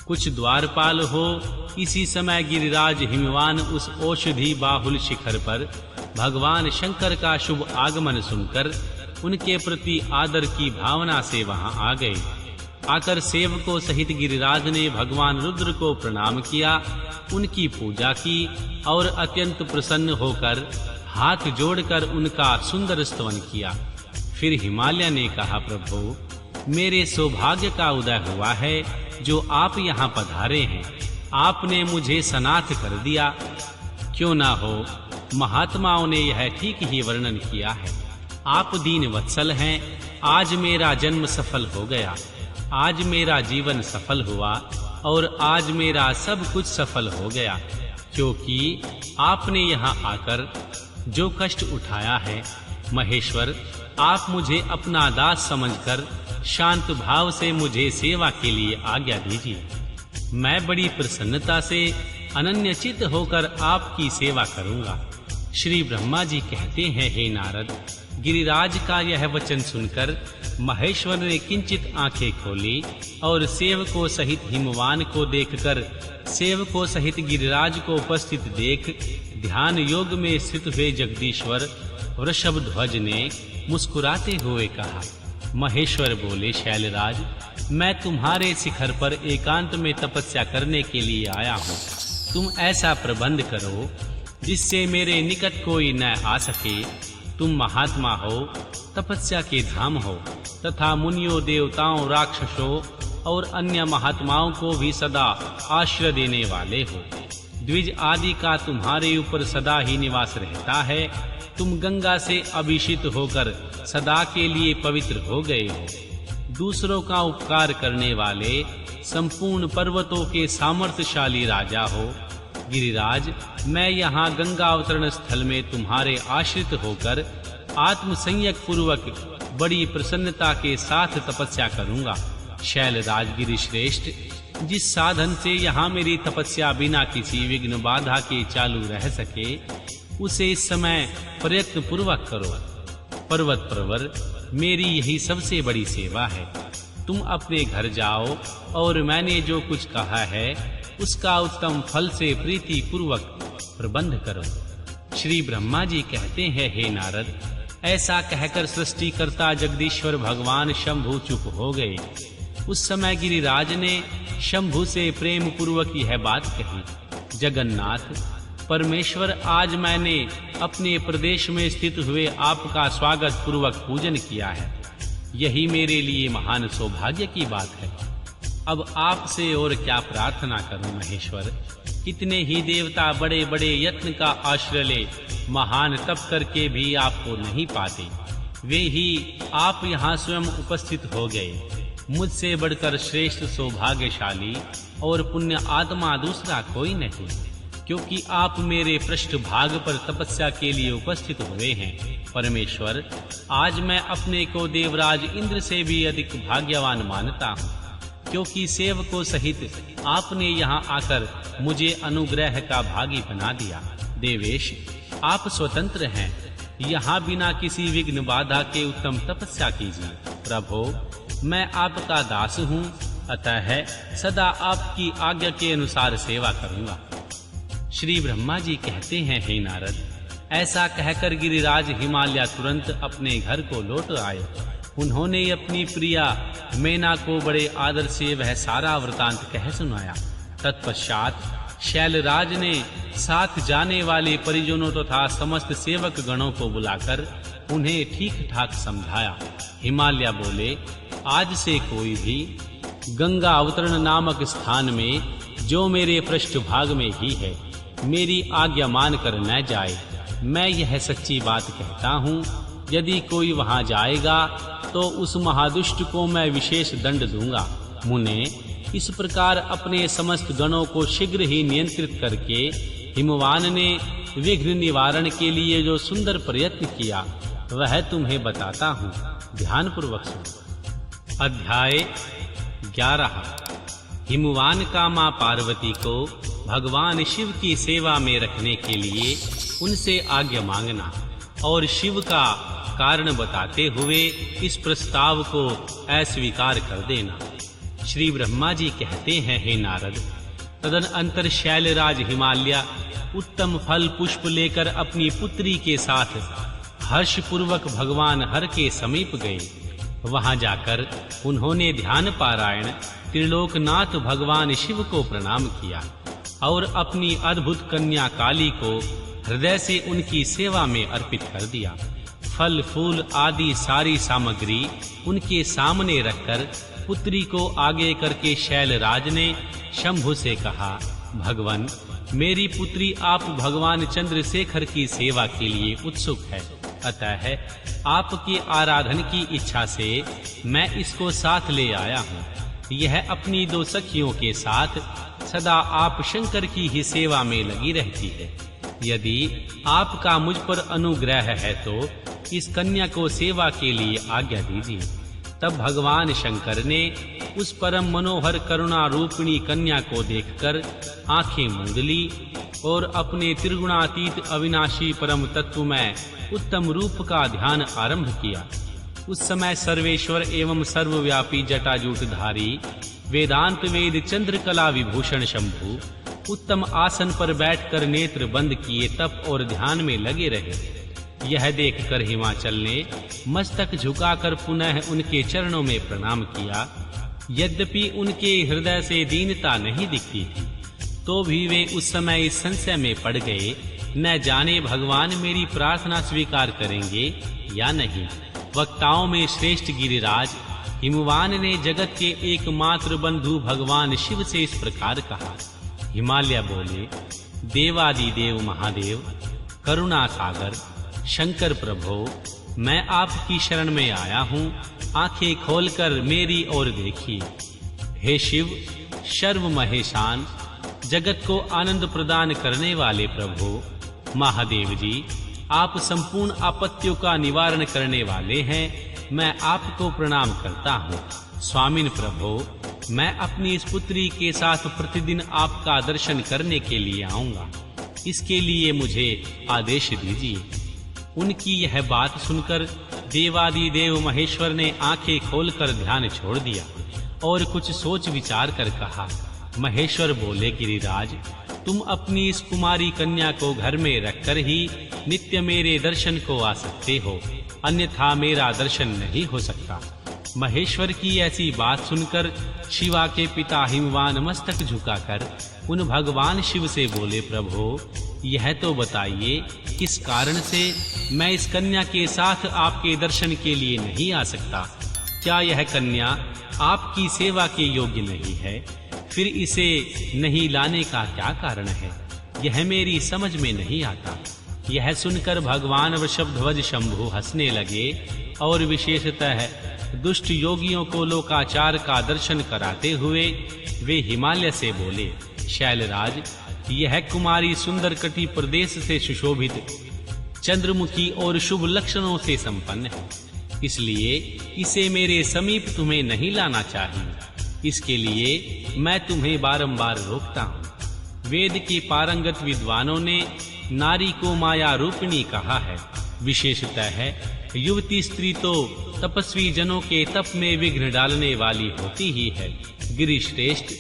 कुछ द्वारपाल हो। इसी समय गिरिराज हिमवान उस औषधि बाहुल शिखर पर भगवान शंकर का शुभ आगमन सुनकर उनके प्रति आदर की भावना से वहां आ गए। आकर सेवकों सहित गिरिराज ने भगवान रुद्र को प्रणाम किया, उनकी पूजा की और अत्यंत प्रसन्न होकर हाथ जोड़कर उनका सुंदर स्तवन किया। फिर हिमालय ने कहा, प्रभु, मेरे सौभाग्य का उदय हुआ है जो आप यहाँ पधारे हैं। आपने मुझे सनाथ कर दिया। क्यों ना हो, महात्माओं ने यह ठीक ही वर्णन किया है। आप दीन वत्सल हैं। आज मेरा जन्म सफल हो गया, आज मेरा जीवन सफल हुआ और आज मेरा सब कुछ सफल हो गया, क्योंकि आपने यहाँ आकर जो कष्ट उठाया है। महेश्वर, आप मुझे अपना दास समझकर शांत भाव से मुझे सेवा के लिए आज्ञा दीजिए। मैं बड़ी प्रसन्नता से अनन्यचित होकर आपकी सेवा करूंगा। श्री ब्रह्मा जी कहते हैं, हे नारद, गिरिराज का यह वचन सुनकर महेश्वर ने किंचित आंखें खोली और सेवकों सहित हिमवान को देखकर सेवकों सहित गिरिराज को उपस्थित देख ध्यान योग में स्थित हुए जगदीश्वर वृषभध्वज ने मुस्कुराते हुए कहा। महेश्वर बोले, शैलराज, मैं तुम्हारे शिखर पर एकांत में तपस्या करने के लिए आया हूँ। तुम ऐसा प्रबंध करो जिससे मेरे निकट कोई न आ सके। तुम महात्मा हो, तपस्या के धाम हो तथा मुनियों, देवताओं, राक्षसों और अन्य महात्माओं को भी सदा आश्रय देने वाले हो। द्विज आदि का तुम्हारे ऊपर सदा ही निवास रहता है। तुम गंगा से अभिषिक्त होकर सदा के लिए पवित्र हो गए हो। दूसरों का उपकार करने वाले संपूर्ण पर्वतों के सामर्थ्यशाली राजा हो। गिरिराज, मैं यहाँ गंगा अवतरण स्थल में तुम्हारे आश्रित होकर आत्म संयक पूर्वक बड़ी प्रसन्नता के साथ तपस्या करूंगा। शैलराज गिरिश्रेष्ठ, जिस साधन से यहाँ मेरी तपस्या बिना किसी विघ्न बाधा के चालू रह सके, उसे इस समय प्रयत्न पूर्वक करो। पर्वत प्रवर, मेरी यही सबसे बड़ी सेवा है। तुम अपने घर जाओ और मैंने जो कुछ कहा है उसका उत्तम फल से प्रीति पूर्वक प्रबंध करो। श्री ब्रह्मा जी कहते हैं, हे नारद, ऐसा कहकर सृष्टिकर्ता जगदीश्वर भगवान शंभु चुप हो गए। उस समय गिरिराज ने शंभु से प्रेम पूर्वक यह बात कही, जगन्नाथ परमेश्वर, आज मैंने अपने प्रदेश में स्थित हुए आपका स्वागत पूर्वक पूजन किया है। यही मेरे लिए महान सौभाग्य की बात है। अब आपसे और क्या प्रार्थना करूं महेश्वर। कितने ही देवता बड़े बड़े यत्न का आश्रय ले महान तप करके भी आपको नहीं पाते। वे ही आप यहाँ स्वयं उपस्थित हो गए। मुझसे बढ़कर श्रेष्ठ सौभाग्यशाली और पुण्य आत्मा दूसरा कोई नहीं, क्योंकि आप मेरे पृष्ठभाग पर तपस्या के लिए उपस्थित हुए हैं। परमेश्वर, आज मैं अपने को देवराज इंद्र से भी अधिक भाग्यवान मानता हूँ, क्योंकि सेवकों सहित आपने यहाँ आकर मुझे अनुग्रह का भागी बना दिया। देवेश, आप स्वतंत्र हैं। यहाँ बिना किसी विघ्न बाधा के उत्तम तपस्या कीजिए। प्रभो, मैं आपका दास हूँ, अतः सदा आपकी आज्ञा के अनुसार सेवा करूँगा। श्री ब्रह्मा जी कहते हैं, हे नारद, ऐसा कहकर गिरिराज हिमालय तुरंत अपने घर को लौट आए। उन्होंने अपनी प्रिया मैना को बड़े आदर से वह सारा वृतांत कह सुनाया। तत्पश्चात शैलराज ने साथ जाने वाले परिजनों तथा समस्त सेवक गणों को बुलाकर उन्हें ठीक ठाक समझाया। हिमालय बोले, आज से कोई भी गंगा अवतरण नामक स्थान में, जो मेरे पृष्ठभाग में ही है, मेरी आज्ञा मानकर न जाए। मैं यह सच्ची बात कहता हूँ, यदि कोई वहां जाएगा तो उस महादुष्ट को मैं विशेष दंड दूंगा। मुने, इस प्रकार अपने समस्त गणों को शीघ्र ही नियंत्रित करके हिमवान ने विघ्न निवारण के लिए जो सुंदर प्रयत्न किया वह तुम्हें बताता हूँ। ध्यान पूर्वक सुनो। अध्याय 11। हिमवान का मां पार्वती को भगवान शिव की सेवा में रखने के लिए उनसे आज्ञा मांगना और शिव का कारण बताते हुए इस प्रस्ताव को अस्वीकार कर देना। श्री ब्रह्मा जी कहते हैं, हे नारद, तदनंतर शैलराज हिमालय उत्तम फल पुष्प लेकर अपनी पुत्री के साथ हर्ष पूर्वक भगवान हर के समीप गए। वहां जाकर उन्होंने ध्यान पारायण त्रिलोकनाथ भगवान शिव को प्रणाम किया और अपनी अद्भुत कन्या काली को हृदय से उनकी सेवा में अर्पित कर दिया। फल फूल आदि सारी सामग्री उनके सामने रखकर पुत्री को आगे करके शैलराज ने शंभु से कहा, भगवान, मेरी पुत्री आप भगवान चंद्रशेखर की सेवा के लिए उत्सुक है, अतः आपकी आराधन की इच्छा से मैं इसको साथ ले आया हूँ। यह अपनी 2 सखियों के साथ सदा आप शंकर की ही सेवा में लगी रहती है। यदि आपका मुझ पर अनुग्रह है तो इस कन्या को सेवा के लिए आज्ञा दीजिए। तब भगवान शंकर ने उस परम मनोहर करुणा रूपिणी कन्या को देखकर आंखें मूंद ली और अपने त्रिगुणातीत अविनाशी परम तत्व में उत्तम रूप का ध्यान आरंभ किया। उस समय सर्वेश्वर एवं सर्वव्यापी जटाजूटधारी वेदांत वेद चंद्रकला विभूषण शंभु उत्तम आसन पर बैठकर नेत्र बंद किए तप और ध्यान में लगे रहे। यह देखकर हिमाचल ने मस्तक झुकाकर पुनः उनके चरणों में प्रणाम किया। यद्यपि उनके हृदय से दीनता नहीं दिखती थी, तो भी वे उस समय इस संशय में पड़ गए, न जाने भगवान मेरी प्रार्थना स्वीकार करेंगे या नहीं। वक्ताओं में श्रेष्ठ गिरिराज हिमवान ने जगत के एकमात्र बंधु भगवान शिव से इस प्रकार कहा। हिमालय बोले, देवादिदेव महादेव, करुणा सागर शंकर प्रभो, मैं आपकी शरण में आया हूँ, आंखें खोलकर मेरी ओर देखिए। हे शिव, सर्व महेशान, जगत को आनंद प्रदान करने वाले प्रभु महादेव जी, आप संपूर्ण आपत्तियों का निवारण करने वाले हैं। मैं आपको प्रणाम करता हूँ। स्वामिन प्रभो, मैं अपनी इस पुत्री के साथ प्रतिदिन आपका दर्शन करने के लिए आऊंगा, इसके लिए मुझे आदेश दीजिए। उनकी यह बात सुनकर देवादिदेव महेश्वर ने आंखें खोलकर ध्यान छोड़ दिया और कुछ सोच विचार कर कहा। महेश्वर बोले, गिरिराज, तुम अपनी इस कुमारी कन्या को घर में रखकर ही नित्य मेरे दर्शन को आ सकते हो, अन्यथा मेरा दर्शन नहीं हो सकता। महेश्वर की ऐसी बात सुनकर शिवा के पिता हिमवान मस्तक झुकाकर उन भगवान शिव से बोले, प्रभु, यह तो बताइए किस कारण से मैं इस कन्या के साथ आपके दर्शन के लिए नहीं आ सकता? क्या यह कन्या आपकी सेवा के योग्य नहीं है? फिर इसे नहीं लाने का क्या कारण है? यह मेरी समझ में नहीं आता। यह सुनकर भगवान वृषभध्वज शंभु हंसने लगे और विशेषतः दुष्ट योगियों को लोकाचार का दर्शन कराते हुए वे हिमालय से बोले, शैलराज, यह कुमारी सुंदर कटी प्रदेश से सुशोभित, चंद्रमुखी और शुभ लक्षणों से संपन्न है, इसलिए इसे मेरे समीप तुम्हें नहीं लाना चाहिए। इसके लिए मैं तुम्हें बारंबार रोकता हूँ। वेद के पारंगत विद्वानों ने नारी को माया रूपिणी कहा है। विशेषतः युवती स्त्री तो तपस्वी जनों के तप में विघ्न डालने वाली होती ही है। गिरिश्रेष्ठ,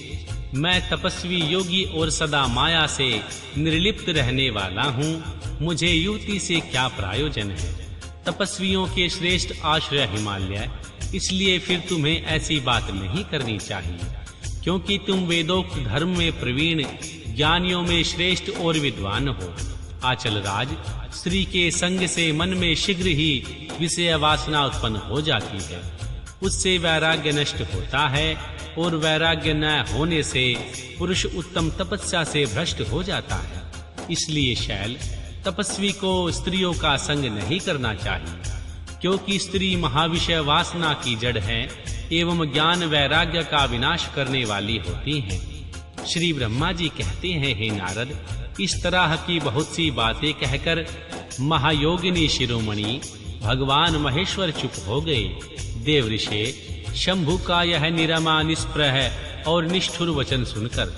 मैं तपस्वी योगी और सदा माया से निर्लिप्त रहने वाला हूँ। मुझे युवती से क्या प्रयोजन है? तपस्वियों के श्रेष्ठ आश्रय हिमालय, इसलिए फिर तुम्हें ऐसी बात नहीं करनी चाहिए, क्योंकि तुम वेदोक्त धर्म में प्रवीण, ज्ञानियों में श्रेष्ठ और विद्वान हो। आचल राज, स्त्री के संग से मन में शीघ्र ही विषय वासना उत्पन्न हो जाती है, उससे वैराग्य नष्ट होता है और वैराग्य न होने से पुरुष उत्तम तपस्या से भ्रष्ट हो जाता है। इसलिए शैल, तपस्वी को स्त्रियों का संग नहीं करना चाहिए, क्योंकि स्त्री महाविषय वासना की जड़ है एवं ज्ञान वैराग्य का विनाश करने वाली होती हैं। श्री ब्रह्मा जी कहते हैं, हे नारद, इस तरह की बहुत सी बातें कहकर महायोगिनी शिरोमणि भगवान महेश्वर चुप हो गए। देवऋषि शंभु का यह निरमा निष्प्रह और निष्ठुर वचन सुनकर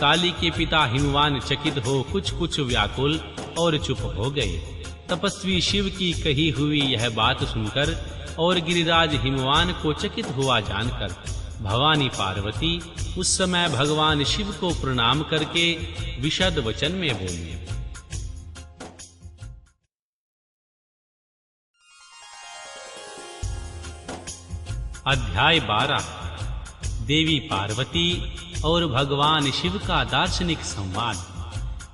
काली के पिता हिमवान चकित हो कुछ व्याकुल और चुप हो गए। तपस्वी शिव की कही हुई यह बात सुनकर और गिरिराज हिमवान को चकित हुआ जानकर भवानी पार्वती उस समय भगवान शिव को प्रणाम करके विशद वचन में बोली। अध्याय 12 देवी पार्वती और भगवान शिव का दार्शनिक संवाद।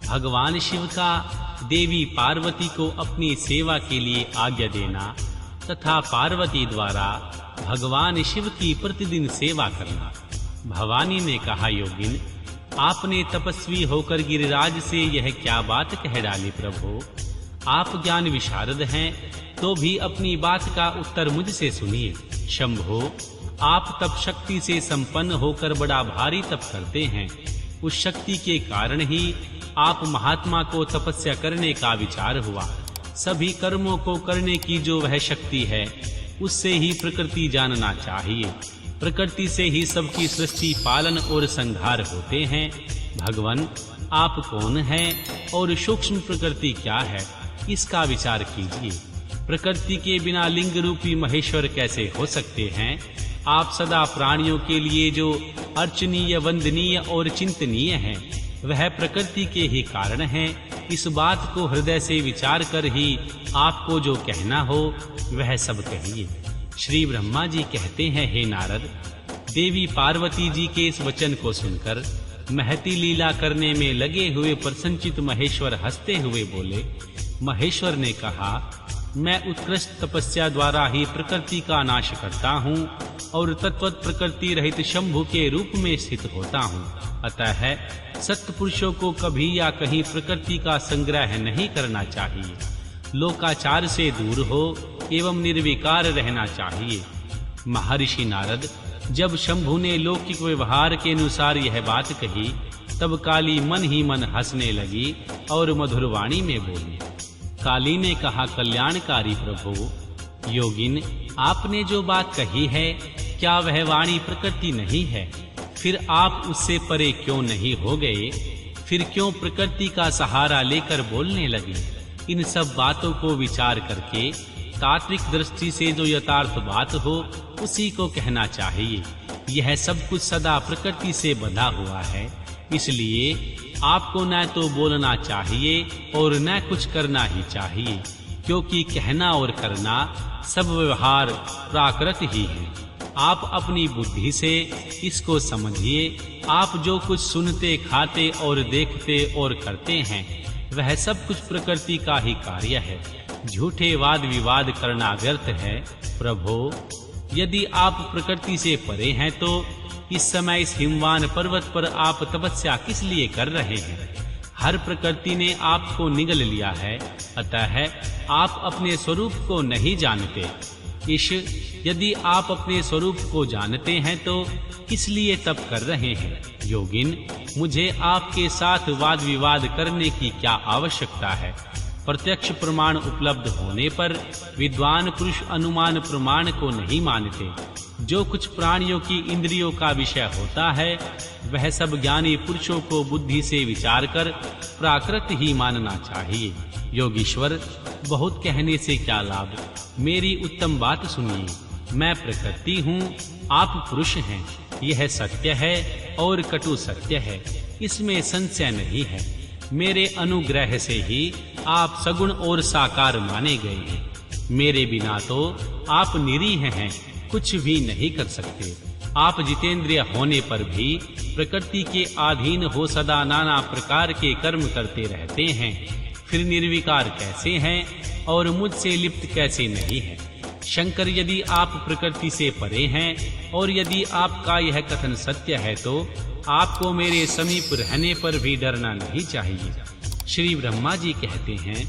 भगवान शिव का देवी पार्वती को अपनी सेवा के लिए आज्ञा देना तथा पार्वती द्वारा भगवान शिव की प्रतिदिन सेवा करना। भवानी ने कहा, योगिन, आपने तपस्वी होकर गिरिराज से यह क्या बात कह डाली प्रभु? आप ज्ञान विशारद हैं तो भी अपनी बात का उत्तर मुझसे सुनिए। शंभो, आप तप शक्ति से संपन्न होकर बड़ा भारी तप करते हैं। उस शक्ति के कारण ही आप महात्मा को तपस्या करने का विचार हुआ। सभी कर्मों को करने की जो वह शक्ति है, उससे ही प्रकृति जानना चाहिए। प्रकृति से ही सबकी सृष्टि, पालन और संहार होते हैं। भगवान, आप कौन हैं और सूक्ष्म प्रकृति क्या है, इसका विचार कीजिए। प्रकृति के बिना लिंग रूपी महेश्वर कैसे हो सकते हैं? आप सदा प्राणियों के लिए जो अर्चनीय, वंदनीय और चिंतनीय हैं, वह प्रकृति के ही कारण हैं। इस बात को हृदय से विचार कर ही आपको जो कहना हो वह सब कहिए। श्री ब्रह्मा जी कहते हैं, हे नारद, देवी पार्वती जी के इस वचन को सुनकर महती लीला करने में लगे हुए प्रसन्नचित महेश्वर हंसते हुए बोले। महेश्वर ने कहा, मैं उत्कृष्ट तपस्या द्वारा ही प्रकृति का नाश करता हूँ और तत्वत प्रकृति रहित शंभु के रूप में स्थित होता हूँ। अतः सत्पुरुषों को कभी या कहीं प्रकृति का संग्रह नहीं करना चाहिए। लोकाचार से दूर हो एवं निर्विकार रहना चाहिए। महर्षि नारद, जब शंभु ने लौकिक व्यवहार के अनुसार यह बात कही, तब काली मन ही मन हंसने लगी और मधुर वाणी में बोली। काली ने कहा, कल्याणकारी प्रभु, योगिन, आपने जो बात कही है, क्या वह वाणी प्रकृति नहीं है? फिर आप उससे परे क्यों नहीं हो गए? फिर क्यों प्रकृति का सहारा लेकर बोलने लगे? इन सब बातों को विचार करके तात्विक दृष्टि से जो यथार्थ बात हो उसी को कहना चाहिए। यह सब कुछ सदा प्रकृति से बंधा हुआ है, इसलिए आपको न तो बोलना चाहिए और न कुछ करना ही चाहिए, क्योंकि कहना और करना सब व्यवहार प्राकृत ही है। आप अपनी बुद्धि से इसको समझिए। आप जो कुछ सुनते, खाते और देखते और करते हैं, वह सब कुछ प्रकृति का ही कार्य है। झूठे वाद विवाद करना व्यर्थ है। प्रभो, यदि आप प्रकृति से परे हैं तो इस समय इस हिमवान पर्वत पर आप तपस्या किस लिए कर रहे हैं? हर प्रकृति ने आपको निगल लिया है, अतः आप अपने स्वरूप को नहीं जानते। ईश, यदि आप अपने स्वरूप को जानते हैं तो किस लिए तप कर रहे हैं? योगिन, मुझे आपके साथ वाद विवाद करने की क्या आवश्यकता है? प्रत्यक्ष प्रमाण उपलब्ध होने पर विद्वान पुरुष अनुमान प्रमाण को नहीं मानते। जो कुछ प्राणियों की इंद्रियों का विषय होता है, वह सब ज्ञानी पुरुषों को बुद्धि से विचार कर प्राकृत ही मानना चाहिए। योगीश्वर, बहुत कहने से क्या लाभ? मेरी उत्तम बात सुनिए। मैं प्रकृति हूँ, आप पुरुष हैं। यह सत्य है और कटु सत्य है, इसमें संशय नहीं है। मेरे अनुग्रह से ही आप सगुण और साकार माने गए हैं। मेरे बिना तो आप निरीह हैं, कुछ भी नहीं कर सकते। आप जितेंद्रिय होने पर भी प्रकृति के अधीन हो सदा नाना प्रकार के कर्म करते रहते हैं। फिर निर्विकार कैसे हैं और मुझसे लिप्त कैसे नहीं है? शंकर, यदि आप प्रकृति से परे हैं और यदि आपका यह कथन सत्य है तो आपको मेरे समीप रहने पर भी डरना नहीं चाहिए। श्री ब्रह्मा जी कहते हैं,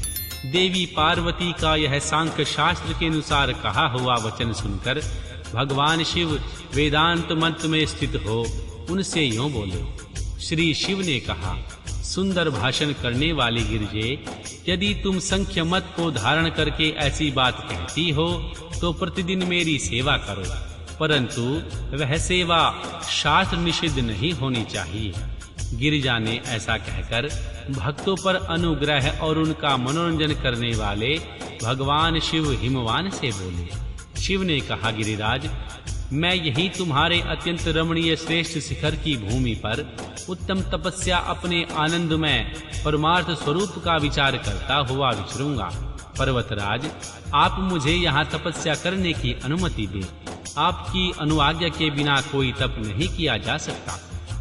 देवी पार्वती का यह सांख्य शास्त्र के अनुसार कहा हुआ वचन सुनकर भगवान शिव वेदांत मंत्र में स्थित हो उनसे यूं बोले। श्री शिव ने कहा, सुंदर भाषण करने वाली गिरजे, यदि तुम संख्य मत को धारण करके ऐसी बात कहती हो तो प्रतिदिन मेरी सेवा करो, परंतु वह सेवा शास्त्र निषिद्ध नहीं होनी चाहिए। गिरिजा ने ऐसा कहकर भक्तों पर अनुग्रह और उनका मनोरंजन करने वाले भगवान शिव हिमवान से बोले। शिव ने कहा, गिरिराज, मैं यही तुम्हारे अत्यंत रमणीय श्रेष्ठ शिखर की भूमि पर उत्तम तपस्या अपने आनंदमय परमार्थ स्वरूप का विचार करता हुआ विचरूंगा। पर्वतराज, आप मुझे यहाँ तपस्या करने की अनुमति दें। आपकी अनुआज्ञा के बिना कोई तप नहीं किया जा सकता।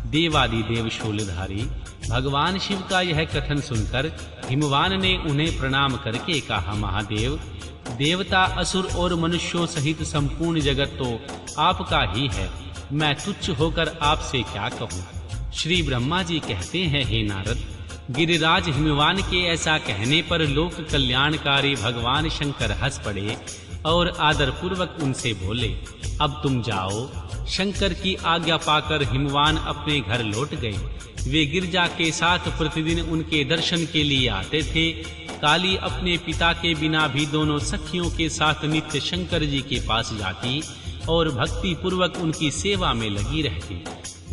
देवादिदेव शूलधारी भगवान शिव का यह कथन सुनकर हिमवान ने उन्हें प्रणाम करके कहा, महादेव, देवता, असुर और मनुष्यों सहित संपूर्ण जगत तो आपका ही है। मैं तुच्छ होकर आपसे क्या कहूँ। श्री ब्रह्मा जी कहते हैं, हे नारद, गिरिराज हिमवान के ऐसा कहने पर लोक कल्याणकारी भगवान शंकर हंस पड़े और आदर पूर्वक उनसे बोले, अब तुम जाओ। शंकर की आज्ञा पाकर हिमवान अपने घर लौट गए। वे गिरजा के साथ प्रतिदिन उनके दर्शन के लिए आते थे। काली अपने पिता के बिना भी दोनों सखियों के साथ नित्य शंकर जी के पास जाती और भक्ति पूर्वक उनकी सेवा में लगी रहती।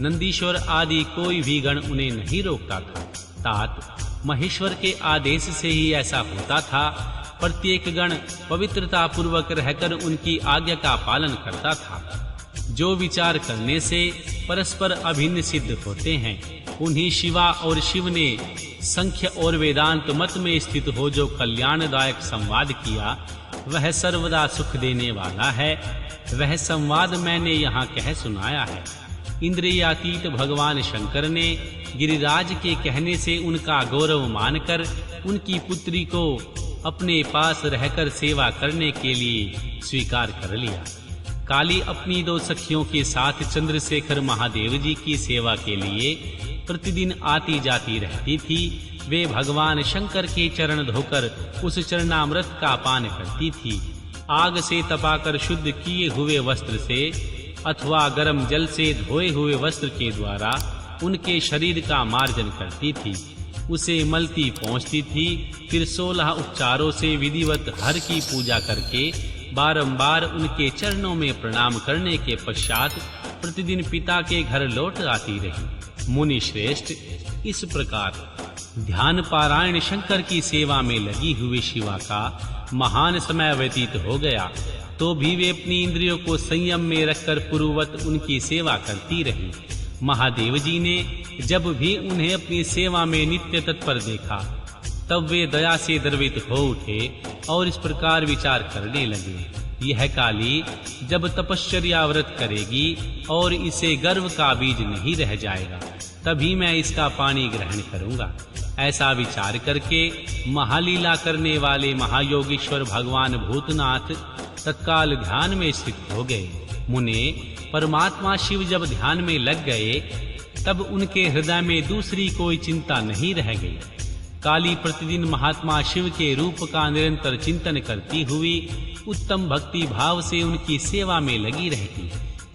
नंदीश्वर आदि कोई भी गण उन्हें नहीं रोकता था। तात महेश्वर के आदेश से ही ऐसा होता था। प्रत्येक गण पवित्रता पूर्वक रहकर उनकी आज्ञा का पालन करता था। जो विचार करने से परस्पर अभिन्न सिद्ध होते हैं, उन्हीं शिवा और शिव ने संख्य और वेदांत मत में स्थित हो जो कल्याणदायक संवाद किया, वह सर्वदा सुख देने वाला है। वह संवाद मैंने यहाँ कह सुनाया है। इंद्रियातीत भगवान शंकर ने गिरिराज के कहने से उनका गौरव मानकर उनकी पुत्री को अपने पास रहकर सेवा करने के लिए स्वीकार कर लिया। काली अपनी दो सखियों के साथ चंद्रशेखर महादेव जी की सेवा के लिए प्रतिदिन आती जाती रहती थी। वे भगवान शंकर के चरण धोकर उस चरणामृत का पान करती थी। आग से तपाकर शुद्ध किए हुए वस्त्र से अथवा गर्म जल से धोए हुए वस्त्र के द्वारा उनके शरीर का मार्जन करती थी। उसे मलती पहुँचती थी। फिर 16 उपचारों से विधिवत हर की पूजा करके बारंबार उनके चरणों में प्रणाम करने के पश्चात प्रतिदिन पिता के घर लौट आती रही। मुनि श्रेष्ठ, इस प्रकार ध्यान पारायण शंकर की सेवा में लगी हुई शिवा का महान समय व्यतीत हो गया, तो भी वे अपनी इंद्रियों को संयम में रखकर पूर्ववत उनकी सेवा करती रही। महादेव जी ने जब भी उन्हें अपनी सेवा में नित्य तत्पर देखा, तब वे दया से द्रवित हो उठे और इस प्रकार विचार करने लगे, यह काली जब तपश्चर्या व्रत करेगी और इसे गर्व का बीज नहीं रह जाएगा, तभी मैं इसका पानी ग्रहण करूंगा। ऐसा विचार करके महालीला करने वाले महायोगीश्वर भगवान भूतनाथ तत्काल ध्यान में स्थित हो गए। मुने, परमात्मा शिव जब ध्यान में लग गए, तब उनके हृदय में दूसरी कोई चिंता नहीं रह गई। काली प्रतिदिन महात्मा शिव के रूप का निरंतर चिंतन करती हुई उत्तम भक्ति भाव से उनकी सेवा में लगी रहती।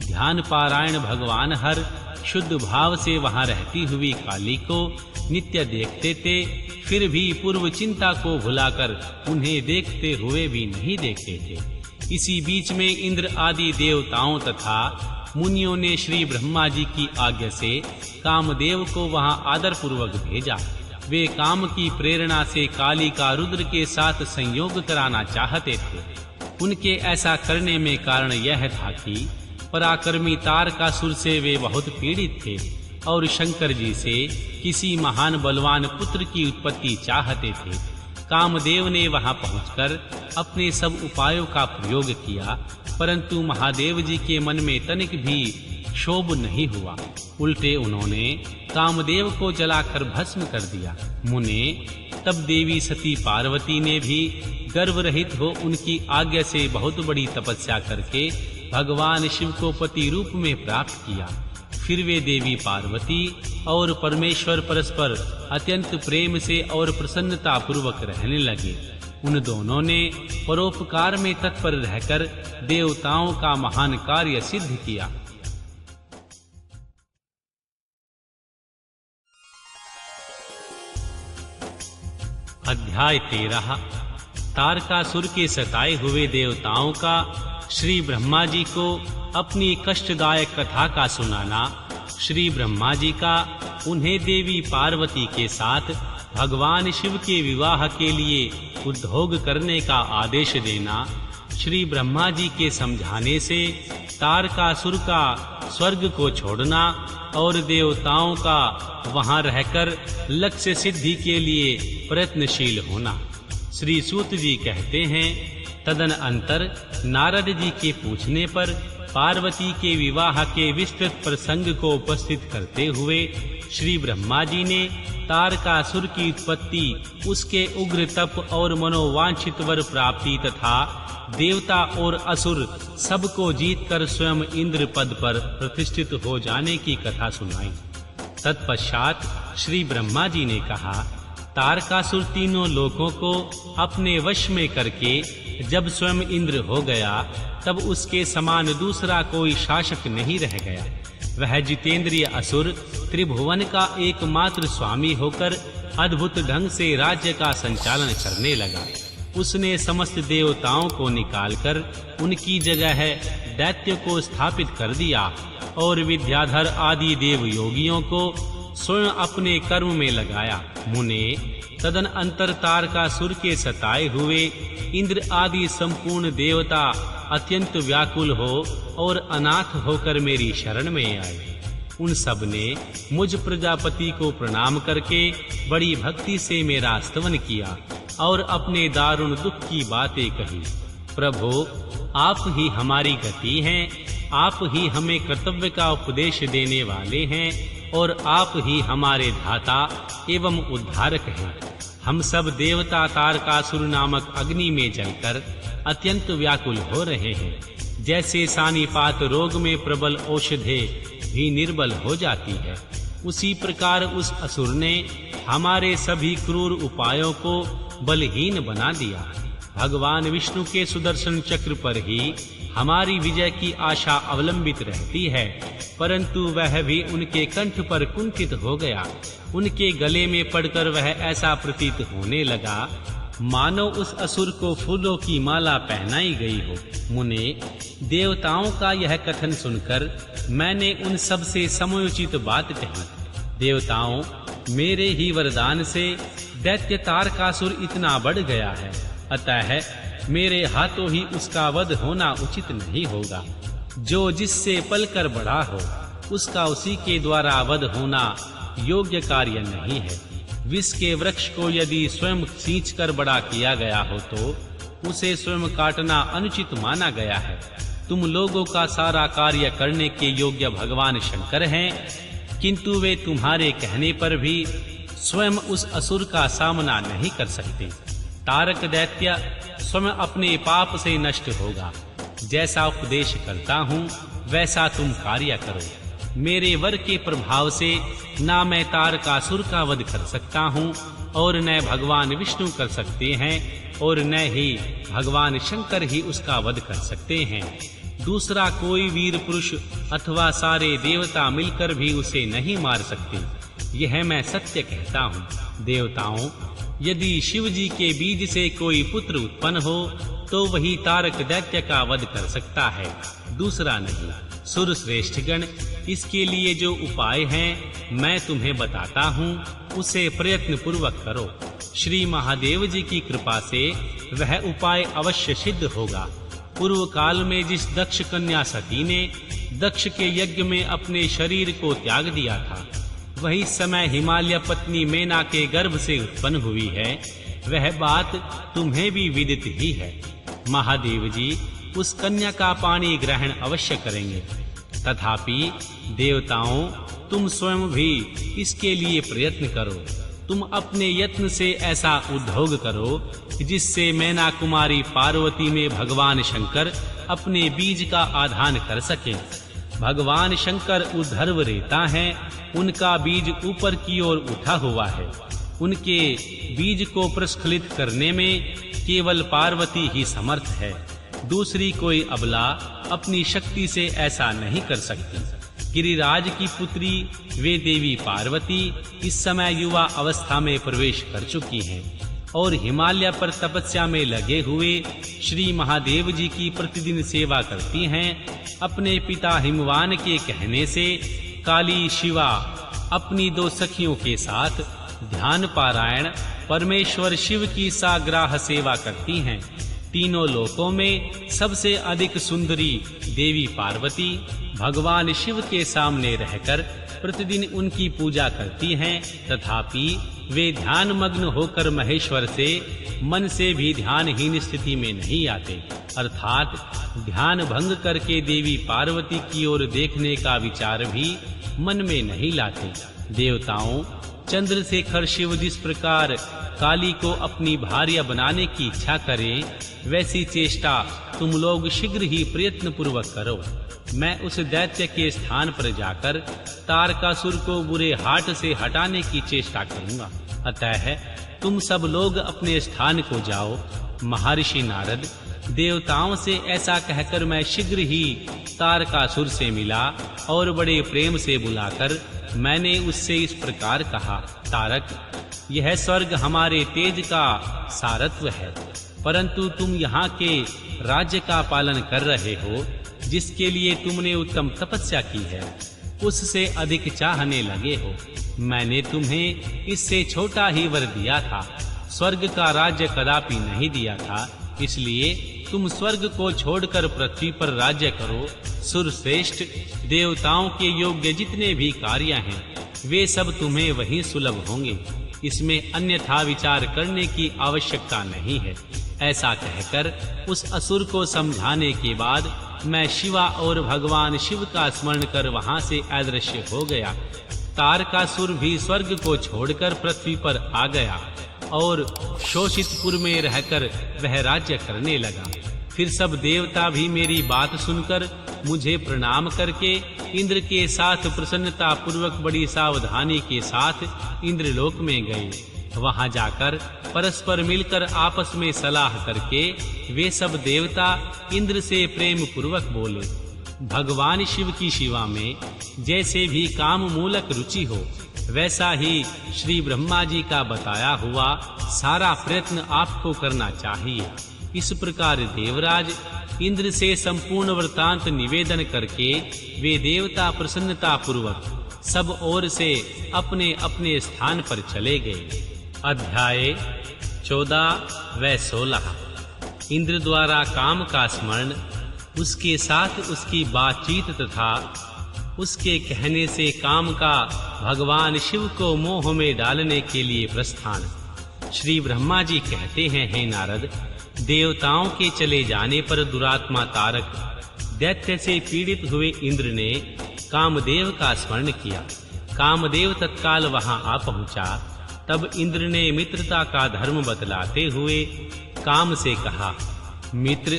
ध्यान पारायण भगवान हर शुद्ध भाव से वहां रहती हुई काली को नित्य देखते थे, फिर भी पूर्व चिंता को भुलाकर उन्हें देखते हुए भी नहीं देखते थे। इसी बीच में इंद्र आदि देवताओं तथा मुनियों ने श्री ब्रह्मा जी की आज्ञा से कामदेव को वहां आदर पूर्वक भेजा। वे काम की प्रेरणा से काली का रुद्र के साथ संयोग कराना चाहते थे। उनके ऐसा करने में कारण यह था कि पराक्रमी तारकासुर से वे बहुत पीड़ित थे और शंकर जी से किसी महान बलवान पुत्र की उत्पत्ति चाहते थे। कामदेव ने वहां पहुंचकर अपने सब उपायों का प्रयोग किया, परंतु महादेव जी के मन में तनिक भी क्षोभ नहीं हुआ। उल्टे उन्होंने कामदेव को जलाकर भस्म कर दिया। मुने, तब देवी सती पार्वती ने भी गर्व रहित हो उनकी आज्ञा से बहुत बड़ी तपस्या करके भगवान शिव को पति रूप में प्राप्त किया। फिर वे देवी पार्वती और परमेश्वर परस्पर अत्यंत प्रेम से और प्रसन्नता पूर्वक रहने लगे। उन दोनों ने परोपकार में तत्पर रहकर देवताओं का महान कार्य सिद्ध किया। अध्याय 13। तारकासुर के सताए हुए देवताओं का श्री ब्रह्मा जी को अपनी कष्टदायक कथा का सुनाना, श्री ब्रह्मा जी का उन्हें देवी पार्वती के साथ भगवान शिव के विवाह के लिए उद्योग करने का आदेश देना, श्री ब्रह्मा जी के समझाने से तारकासुर का स्वर्ग को छोड़ना और देवताओं का वहां रहकर लक्ष्य सिद्धि के लिए प्रयत्नशील होना। श्री सूत जी कहते हैं, तदन अंतर नारद जी के पूछने पर पार्वती के विवाह के विस्तृत प्रसंग को उपस्थित करते हुए श्री ब्रह्मा जी ने तारकासुर की उत्पत्ति, उसके उग्र तप और मनोवांछित वर प्राप्ति तथा देवता और असुर सबको जीतकर स्वयं इंद्र पद पर प्रतिष्ठित हो जाने की कथा सुनाई। तत्पश्चात श्री ब्रह्मा जी ने कहा, तारकासुर तीनों लोकों को अपने वश में करके जब स्वयं इंद्र हो गया, तब उसके समान दूसरा कोई शासक नहीं रह गया। वह जितेंद्रिय असुर त्रिभुवन का एकमात्र स्वामी होकर अद्भुत ढंग से राज्य का संचालन करने लगा। उसने समस्त देवताओं को निकालकर उनकी जगह दैत्य को स्थापित कर दिया और विद्याधर आदि देव योगियों को स्वयं अपने कर्म में लगाया। मुने, तदन अंतर तारकासुर के सताए हुए इंद्र आदि संपूर्ण देवता अत्यंत व्याकुल हो और अनाथ होकर मेरी शरण में आए। उन सब ने मुझ प्रजापति को प्रणाम करके बड़ी भक्ति से मेरा स्तवन किया और अपने दारुण दुख की बातें कही। प्रभो, आप ही हमारी गति हैं, आप ही हमें कर्तव्य का उपदेश देने वाले हैं और आप ही हमारे धाता एवं उद्धारक हैं। हम सब देवता तारकासुर नामक अग्नि में जलकर अत्यंत व्याकुल हो रहे हैं। जैसे सानीपात रोग में प्रबल औषधे भी निर्बल हो जाती है, उसी प्रकार उस असुर ने हमारे सभी क्रूर उपायों को बलहीन बना दिया। भगवान विष्णु के सुदर्शन चक्र पर ही हमारी विजय की आशा अवलंबित रहती है, परंतु वह भी उनके कंठ पर कुंठित हो गया। उनके गले में पड़कर वह ऐसा प्रतीत होने लगा मानो उस असुर को फूलों की माला पहनाई गई हो। मुने, देवताओं का यह कथन सुनकर मैंने उन सब से समयोचित बात कही। देवताओं, मेरे ही वरदान से दैत्य तारकासुर इतना बढ़ गया है, अतः मेरे हाथों ही उसका वध होना उचित नहीं होगा। जो जिससे पलकर बढ़ा हो, उसका उसी के द्वारा वध होना योग्य कार्य नहीं है। विष के वृक्ष को यदि स्वयं सींचकर बड़ा किया गया हो तो उसे स्वयं काटना अनुचित माना गया है। तुम लोगों का सारा कार्य करने के योग्य भगवान शंकर हैं, किंतु वे तुम्हारे कहने पर भी स्वयं उस असुर का सामना नहीं कर सकते। तारक दैत्य स्वयं अपने पाप से नष्ट होगा। जैसा उपदेश करता हूँ वैसा तुम कार्य करो। मेरे वर के प्रभाव से ना मैं तारकासुर का वध कर सकता हूँ और न भगवान विष्णु कर सकते हैं और न ही भगवान शंकर ही उसका वध कर सकते हैं। दूसरा कोई वीर पुरुष अथवा सारे देवता मिलकर भी उसे नहीं मार सकते। यह मैं सत्य कहता हूँ। देवताओं, यदि शिव जी के बीज से कोई पुत्र उत्पन्न हो तो वही तारक दैत्य का वध कर सकता है, दूसरा नहीं। सुर श्रेष्ठगण, इसके लिए जो उपाय हैं मैं तुम्हें बताता हूँ, उसे प्रयत्न पूर्वक करो। श्री महादेव जी की कृपा से वह उपाय अवश्य सिद्ध होगा। पूर्व काल में जिस दक्ष कन्या सती ने दक्ष के यज्ञ में अपने शरीर को त्याग दिया था, वही समय हिमालय पत्नी मेना के गर्भ से उत्पन्न हुई है। वह बात तुम्हें भी विदित ही है। महादेव जी उस कन्या का पानी ग्रहण अवश्य करेंगे। तथापि देवताओं, तुम स्वयं भी इसके लिए प्रयत्न करो। तुम अपने यत्न से ऐसा उद्योग करो जिससे मैना कुमारी पार्वती में भगवान शंकर अपने बीज का आधान कर सके। भगवान शंकर ऊर्ध्व रेता हैं, उनका बीज ऊपर की ओर उठा हुआ है। उनके बीज को प्रस्खलित करने में केवल पार्वती ही समर्थ है। दूसरी कोई अबला अपनी शक्ति से ऐसा नहीं कर सकती। गिरिराज की पुत्री वे देवी पार्वती इस समय युवा अवस्था में प्रवेश कर चुकी हैं और हिमालय पर तपस्या में लगे हुए श्री महादेव जी की प्रतिदिन सेवा करती हैं। अपने पिता हिमवान के कहने से काली शिवा अपनी दो सखियों के साथ ध्यान पारायण परमेश्वर शिव की साग्राह सेवा करती हैं। तीनों लोकों में सबसे अधिक सुंदरी देवी पार्वती भगवान शिव के सामने रहकर प्रतिदिन उनकी पूजा करती हैं, तथापि वे ध्यान मग्न होकर महेश्वर से मन से भी ध्यानहीन स्थिति में नहीं आते, अर्थात ध्यान भंग करके देवी पार्वती की ओर देखने का विचार भी मन में नहीं लाते। देवताओं, चंद्रशेखर शिव जिस प्रकार काली को अपनी भार्या बनाने की इच्छा करें, वैसी चेष्टा तुम लोग शीघ्र ही प्रयत्न पूर्वक करो। मैं उस दैत्य के स्थान पर जाकर तारकासुर को बुरे हाट से हटाने की चेष्टा करूंगा। अतः तुम सब लोग अपने स्थान को जाओ। महर्षि नारद, देवताओं से ऐसा कहकर मैं शीघ्र ही तारकासुर से मिला और बड़े प्रेम से बुलाकर मैंने उससे इस प्रकार कहा, तारक, यह स्वर्ग हमारे तेज का सारत्व है, परंतु तुम यहाँ के राज्य का पालन कर रहे हो, जिसके लिए तुमने उत्तम तपस्या की है, उससे अधिक चाहने लगे हो। मैंने तुम्हें इससे छोटा ही वर दिया था, स्वर्ग का राज्य कदापि नहीं दिया था, इसलिए तुम स्वर्ग को छोड़कर पृथ्वी पर राज्य करो। सुरश्रेष्ठ, देवताओं के योग्य जितने भी कार्य हैं, वे सब तुम्हें वहीं सुलभ होंगे, इसमें अन्यथा विचार करने की आवश्यकता नहीं है। ऐसा कहकर उस असुर को समझाने के बाद मैं शिवा और भगवान शिव का स्मरण कर वहां से अदृश्य हो गया। तारकासुर भी स्वर्ग को छोड़कर पृथ्वी पर आ गया और शोषितपुर में रहकर वह राज्य करने लगा। फिर सब देवता भी मेरी बात सुनकर मुझे प्रणाम करके इंद्र के साथ प्रसन्नता पूर्वक बड़ी सावधानी के साथ इंद्रलोक में गए। वहां जाकर परस्पर मिलकर आपस में सलाह करके वे सब देवता इंद्र से प्रेम पूर्वक बोले, भगवान शिव की शिवा में जैसे भी काम मूलक रुचि हो, वैसा ही श्री ब्रह्मा जी का बताया हुआ सारा प्रयत्न आपको करना चाहिए। इस प्रकार देवराज इंद्र से संपूर्ण वृत्तांत निवेदन करके वे देवता प्रसन्नता पूर्वक सब ओर से अपने अपने स्थान पर चले गए। अध्याय 14 व 16। इंद्र द्वारा काम का स्मरण, उसके साथ उसकी बातचीत तथा उसके कहने से काम का भगवान शिव को मोह में डालने के लिए प्रस्थान। श्री ब्रह्मा जी कहते हैं, हे नारद, देवताओं के चले जाने पर दुरात्मा तारक दैत्य से पीड़ित हुए इंद्र ने कामदेव का स्मरण किया। कामदेव तत्काल वहां आ पहुंचा। तब इंद्र ने मित्रता का धर्म बतलाते हुए काम से कहा, मित्र,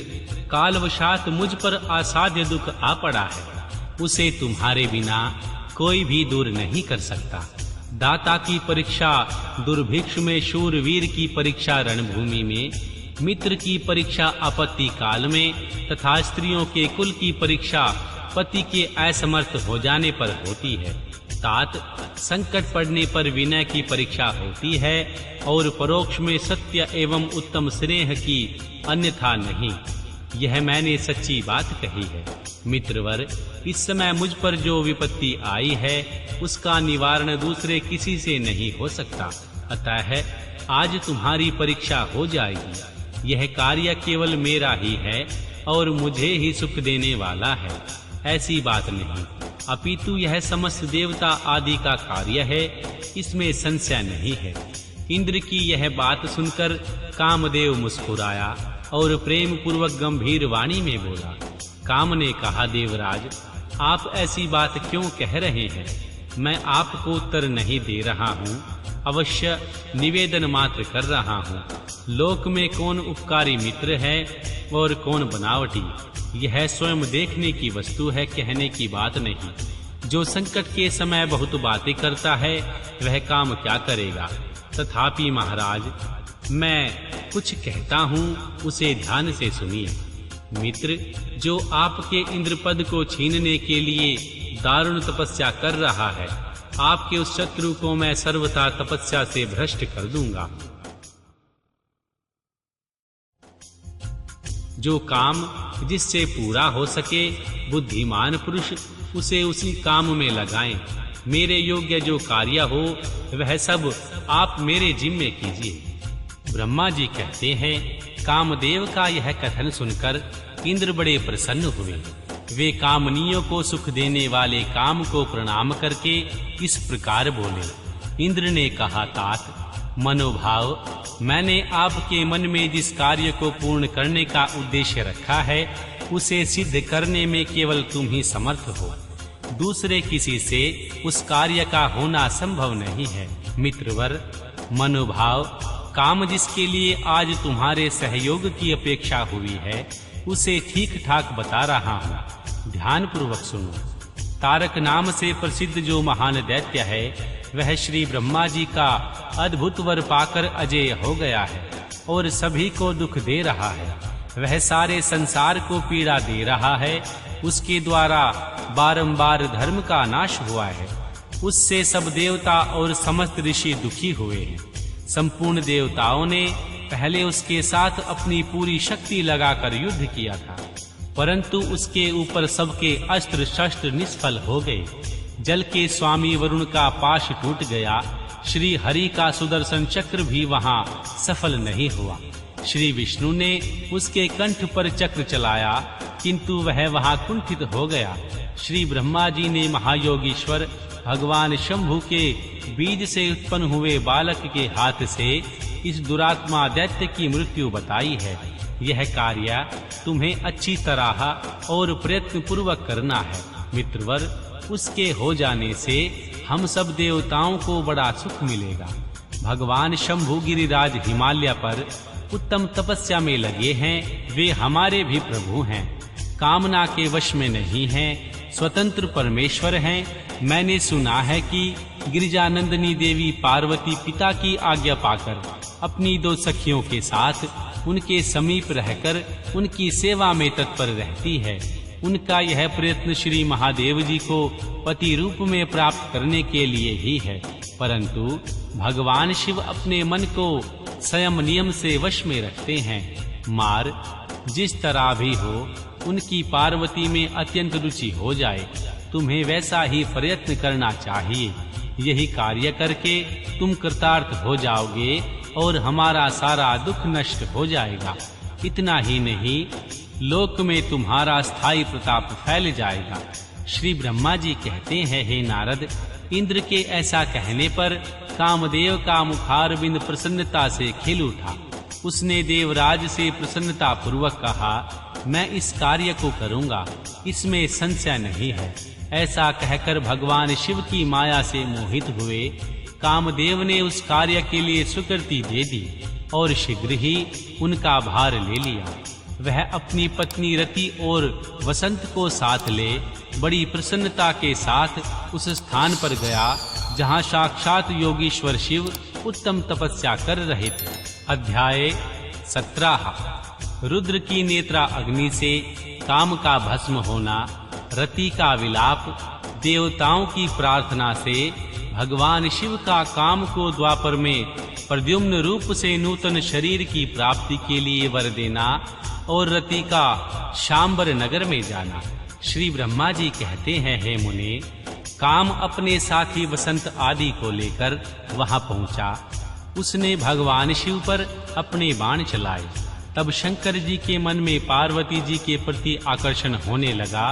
कालवशात मुझ पर असाध्य दुख आ पड़ा है, उसे तुम्हारे बिना कोई भी दूर नहीं कर सकता। दाता की परीक्षा दुर्भिक्ष में, शूरवीर की परीक्षा रणभूमि में, मित्र की परीक्षा आपत्ति काल में तथा स्त्रियों के कुल की परीक्षा पति के असमर्थ हो जाने पर होती है। तात, संकट पड़ने पर विनय की परीक्षा होती है और परोक्ष में सत्य एवं उत्तम स्नेह की, अन्यथा नहीं। यह मैंने सच्ची बात कही है। मित्रवर, इस समय मुझ पर जो विपत्ति आई है उसका निवारण दूसरे किसी से नहीं हो सकता, अतः आज तुम्हारी परीक्षा हो जाएगी। यह कार्य केवल मेरा ही है और मुझे ही सुख देने वाला है, ऐसी बात नहीं, अपितु यह समस्त देवता आदि का कार्य है, इसमें संशय नहीं है। इंद्र की यह बात सुनकर कामदेव मुस्कुराया और प्रेम पूर्वक गंभीर वाणी में बोला। काम ने कहा, देवराज, आप ऐसी बात क्यों कह रहे हैं? मैं आपको उत्तर नहीं दे रहा हूँ, अवश्य निवेदन मात्र कर रहा हूँ। लोक में कौन उपकारी मित्र है और कौन बनावटी, यह स्वयं देखने की वस्तु है, कहने की बात नहीं। जो संकट के समय बहुत बातें करता है वह काम क्या करेगा। तथापि महाराज, मैं कुछ कहता हूँ, उसे ध्यान से सुनिए। मित्र, जो आपके इंद्रपद को छीनने के लिए दारुण तपस्या कर रहा है, आपके उस शत्रु को मैं सर्वथा तपस्या से भ्रष्ट कर दूंगा। जो काम जिससे पूरा हो सके, बुद्धिमान पुरुष उसे उसी काम में लगाएं। मेरे योग्य जो कार्य हो वह सब आप मेरे जिम्मे कीजिए। ब्रह्मा जी कहते हैं, कामदेव का यह कथन सुनकर इंद्र बड़े प्रसन्न हुए। वे कामनियों को सुख देने वाले काम को प्रणाम करके इस प्रकार बोले। इंद्र ने कहा, तात मनोभाव, मैंने आपके मन में जिस कार्य को पूर्ण करने का उद्देश्य रखा है उसे सिद्ध करने में केवल तुम ही समर्थ हो। दूसरे किसी से उस कार्य का होना संभव नहीं है। मित्रवर, मनोभाव, काम जिसके लिए आज तुम्हारे सहयोग की अपेक्षा हुई है उसे ठीक ठाक बता रहा हूँ, ध्यान पूर्वक सुनो। तारक नाम से प्रसिद्ध जो महान दैत्य है वह श्री ब्रह्मा जी का अद्भुत वर पाकर अजेय हो गया है और सभी को दुख दे रहा है। वह सारे संसार को पीड़ा दे रहा है। उसके द्वारा बारंबार धर्म का नाश हुआ है। उससे सब देवता और समस्त ऋषि दुखी हुए हैं। संपूर्ण देवताओं ने पहले उसके साथ अपनी पूरी शक्ति लगाकर युद्ध किया था, परंतु उसके ऊपर सबके अस्त्र शस्त्र निष्फल हो गए। जल के स्वामी वरुण का पाश टूट गया। श्री हरि का सुदर्शन चक्र भी वहां सफल नहीं हुआ। श्री विष्णु ने उसके कंठ पर चक्र चलाया, किंतु वह वहां कुंठित हो गया। श्री ब्रह्मा जी ने महायोगीश्वर भगवान शंभु के बीज से उत्पन्न हुए बालक के हाथ से इस दुरात्मा दैत्य की मृत्यु बताई है। यह कार्य तुम्हें अच्छी तरह और प्रयत्न पूर्वक करना है। मित्रवर, उसके हो जाने से हम सब देवताओं को बड़ा सुख मिलेगा। भगवान शंभु गिरिराज हिमालय पर उत्तम तपस्या में लगे हैं। वे हमारे भी प्रभु हैं, कामना के वश में नहीं हैं, स्वतंत्र परमेश्वर हैं। मैंने सुना है कि गिरिजानंदिनी देवी पार्वती पिता की आज्ञा पाकर अपनी 2 सखियों के साथ उनके समीप रहकर उनकी सेवा में तत्पर रहती है। उनका यह प्रयत्न श्री महादेव जी को पति रूप में प्राप्त करने के लिए ही है, परंतु भगवान शिव अपने मन को संयम नियम से वश में रखते हैं। मार, जिस तरह भी हो उनकी पार्वती में अत्यंत रुचि हो जाए, तुम्हें वैसा ही प्रयत्न करना चाहिए। यही कार्य करके तुम कृतार्थ हो जाओगे और हमारा सारा दुख नष्ट हो जाएगा। इतना ही नहीं, लोक में तुम्हारा स्थायी प्रताप फैल जाएगा। श्री ब्रह्मा जी कहते हैं, हे नारद, इंद्र के ऐसा कहने पर कामदेव का मुखारविंद प्रसन्नता से खिल उठा। उसने देवराज से प्रसन्नता पूर्वक कहा, मैं इस कार्य को करूंगा, इसमें संशय नहीं है। ऐसा कहकर भगवान शिव की माया से मोहित हुए कामदेव ने उस कार्य के लिए स्वीकृति दे दी और शीघ्र ही उनका भार ले लिया। वह अपनी पत्नी रति और वसंत को साथ ले बड़ी प्रसन्नता के साथ उस स्थान पर गया जहां साक्षात योगीश्वर शिव उत्तम तपस्या कर रहे थे। अध्याय 17। रुद्र की नेत्रा अग्नि से काम का भस्म होना, रति का विलाप, देवताओं की प्रार्थना से भगवान शिव का काम को द्वापर में प्रद्युम्न रूप से नूतन शरीर की प्राप्ति के लिए वर देना और रति का शांबर नगर में जाना। श्री ब्रह्मा जी कहते हैं, हे मुने, काम अपने साथी वसंत आदि को लेकर वहां पहुंचा। उसने भगवान शिव पर अपने बाण चलाए। तब शंकर जी के मन में पार्वती जी के प्रति आकर्षण होने लगा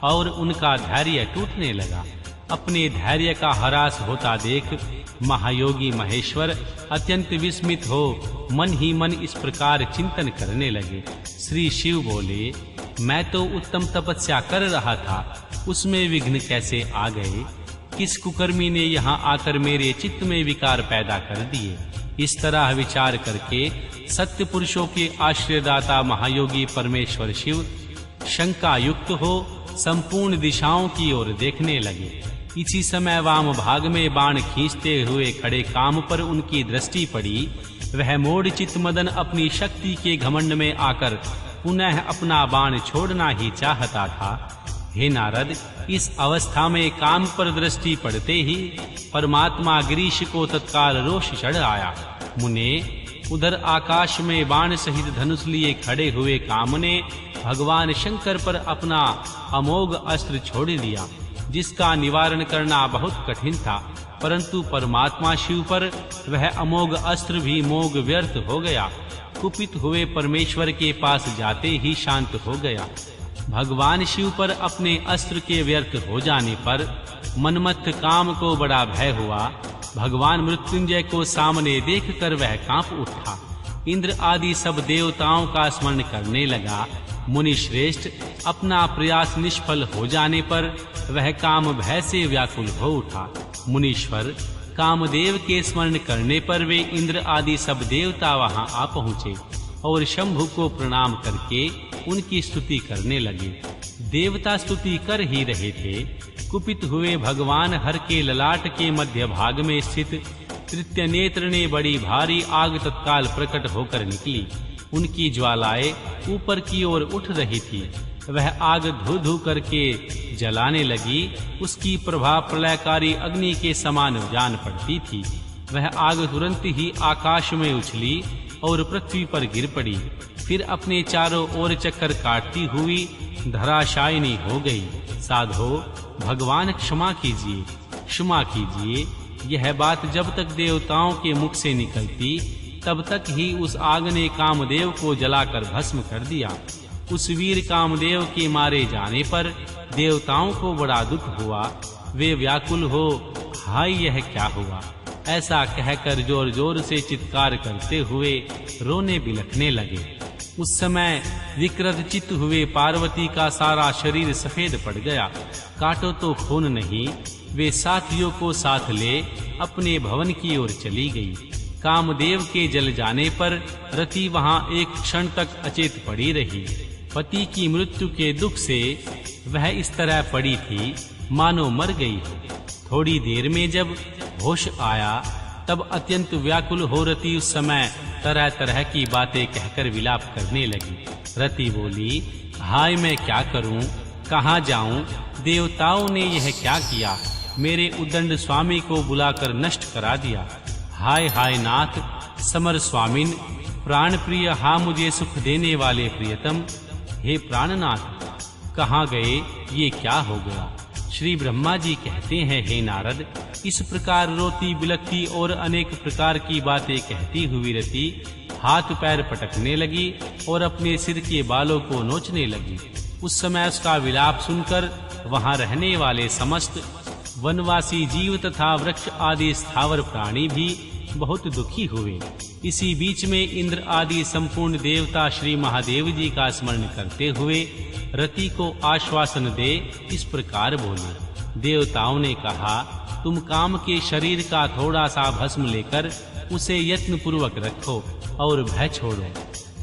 और उनका धैर्य टूटने लगा। अपने धैर्य का ह्रास होता देख महायोगी महेश्वर अत्यंत विस्मित हो मन ही मन इस प्रकार चिंतन करने लगे। श्री शिव बोले, मैं तो उत्तम तपस्या कर रहा था, उसमें विघ्न कैसे आ गए? किस कुकर्मी ने यहाँ आकर मेरे चित्त में विकार पैदा कर दिए? इस तरह विचार करके सत्य पुरुषों के आश्रयदाता महायोगी परमेश्वर शिव शंका युक्त हो संपूर्ण दिशाओं की ओर देखने लगे। इसी समय वाम भाग में बाण खींचते हुए खड़े काम पर उनकी दृष्टि पड़ी। वह मूढ़चित्त मदन अपनी शक्ति के घमंड में आकर पुनः अपना बाण छोड़ना ही चाहता था। हे नारद, इस अवस्था में काम पर दृष्टि पड़ते ही परमात्मा गिरीश को तत्काल रोष चढ़ आया। मुने, उधर आकाश में बाण सहित धनुष लिए खड़े हुए काम ने भगवान शंकर पर अपना अमोघ अस्त्र छोड़ दिया, जिसका निवारण करना बहुत कठिन था, परंतु परमात्मा शिव पर वह अमोघ अस्त्र भी मोघ व्यर्थ हो गया। कुपित हुए परमेश्वर के पास जाते ही शांत हो गया। भगवान शिव पर अपने अस्त्र के व्यर्थ हो जाने पर मनमत्त काम को बड़ा भय हुआ। भगवान मृत्युंजय को सामने देखकर वह कांप उठा। इंद्र आदि सब देवताओं का स्मरण करने लगा। मुनि श्रेष्ठ अपना प्रयास निष्फल हो जाने पर वह काम भय से व्याकुल हो उठा। मुनीश्वर कामदेव के स्मरण करने पर वे इंद्र आदि सब देवता वहां आ पहुँचे और शंभु को प्रणाम करके उनकी स्तुति करने लगे। देवता स्तुति कर ही रहे थे, कुपित हुए भगवान हर के ललाट के मध्य भाग में स्थित तृतीय नेत्र ने बड़ी भारी आग तत्काल प्रकट होकर निकली। उनकी ज्वालाएं ऊपर की ओर उठ रही थी। वह आग धू-धू करके जलाने लगी। उसकी प्रभा प्रलयकारी अग्नि के समान जान पड़ती थी। वह आग तुरंत ही आकाश में उछली और पृथ्वी पर गिर पड़ी। फिर अपने चारों ओर चक्कर काटती हुई धराशायिनी हो गई। साधो, भगवान क्षमा कीजिए, क्षमा कीजिए। यह बात जब तक देवताओं के मुख से निकलती तब तक ही उस आग ने कामदेव को जलाकर भस्म कर दिया। उस वीर कामदेव के मारे जाने पर देवताओं को बड़ा दुख हुआ। वे व्याकुल हो, हाय यह क्या हुआ, ऐसा कहकर जोर जोर से चित्कार करते हुए रोने बिलखने लगे। उस समय विकृत चित्त हुए पार्वती का सारा शरीर सफेद पड़ गया। काटो तो खून नहीं। वे साथियों को साथ ले अपने भवन की ओर चली गई। कामदेव के जल जाने पर रति वहां एक क्षण तक अचेत पड़ी रही। पति की मृत्यु के दुख से वह इस तरह पड़ी थी मानो मर गई। थोड़ी देर में जब होश आया तब अत्यंत व्याकुल हो रति उस समय तरह तरह की बातें कहकर विलाप करने लगी। रति बोली, हाय मैं क्या करूं, कहां जाऊं, देवताओं ने यह क्या किया, मेरे उद्दंड स्वामी को बुलाकर नष्ट करा दिया। हाय हाय नाथ, समर स्वामिन, प्राण प्रिय, हा मुझे सुख देने वाले प्रियतम, हे प्राणनाथ, कहाँ गए, ये क्या हो गया। श्री ब्रह्मा जी कहते हैं, हे नारद, इस प्रकार रोती बिलखती और अनेक प्रकार की बातें कहती हुई रति हाथ पैर पटकने लगी और अपने सिर के बालों को नोचने लगी। उस समय उसका विलाप सुनकर वहां रहने वाले समस्त वनवासी जीव तथा वृक्ष आदि स्थावर प्राणी भी बहुत दुखी हुए। इसी बीच में इंद्र आदि संपूर्ण देवता श्री महादेव जी का स्मरण करते हुए रति को आश्वासन दे इस प्रकार बोले। देवताओं ने कहा, तुम काम के शरीर का थोड़ा सा भस्म लेकर उसे यत्न पूर्वक रखो और भय छोड़ो।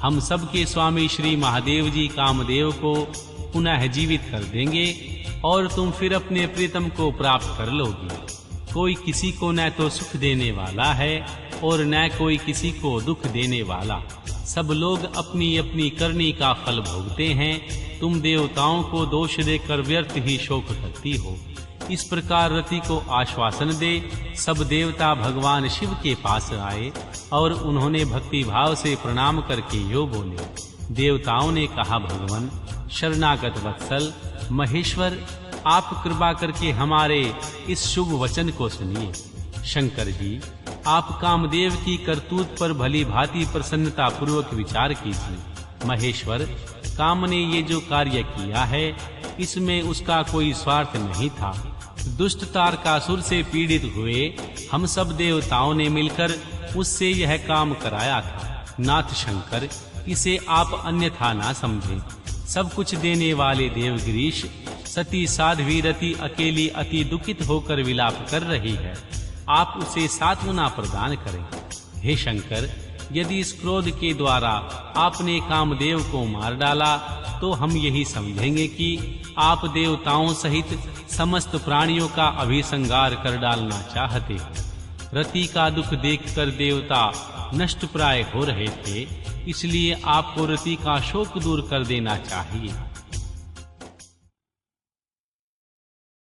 हम सब के स्वामी श्री महादेव जी कामदेव को पुनः जीवित कर देंगे और तुम फिर अपने प्रीतम को प्राप्त कर लोगी। कोई किसी को न तो सुख देने वाला है और न कोई किसी को दुख देने वाला। सब लोग अपनी अपनी करनी का फल भोगते हैं। तुम देवताओं को दोष देकर व्यर्थ ही शोक करती हो। इस प्रकार रति को आश्वासन दे सब देवता भगवान शिव के पास आए और उन्होंने भक्ति भाव से प्रणाम करके यो बोले। देवताओं ने कहा, भगवान शरणागत वत्सल महेश्वर, आप कृपा करके हमारे इस शुभ वचन को सुनिए। शंकर जी, आप कामदेव की करतूत पर भली भांति प्रसन्नता पूर्वक विचार कीजिए। महेश्वर, काम ने ये जो कार्य किया है इसमें उसका कोई स्वार्थ नहीं था। दुष्ट तारकासुर से पीड़ित हुए हम सब देवताओं ने मिलकर उससे यह काम कराया था। नाथ शंकर, इसे आप अन्यथा ना समझें। सब कुछ देने वाले देवगिरीश, सती साध्वी रति अकेली अति दुखित होकर विलाप कर रही है। आप उसे सांत्वना प्रदान करें। हे शंकर, यदि इस क्रोध के द्वारा आपने कामदेव को मार डाला तो हम यही समझेंगे कि आप देवताओं सहित समस्त प्राणियों का अभिसंहार कर डालना चाहते हैं। रति का दुख देखकर देवता नष्ट प्राय हो रहे थे, इसलिए आपको रति का शोक दूर कर देना चाहिए।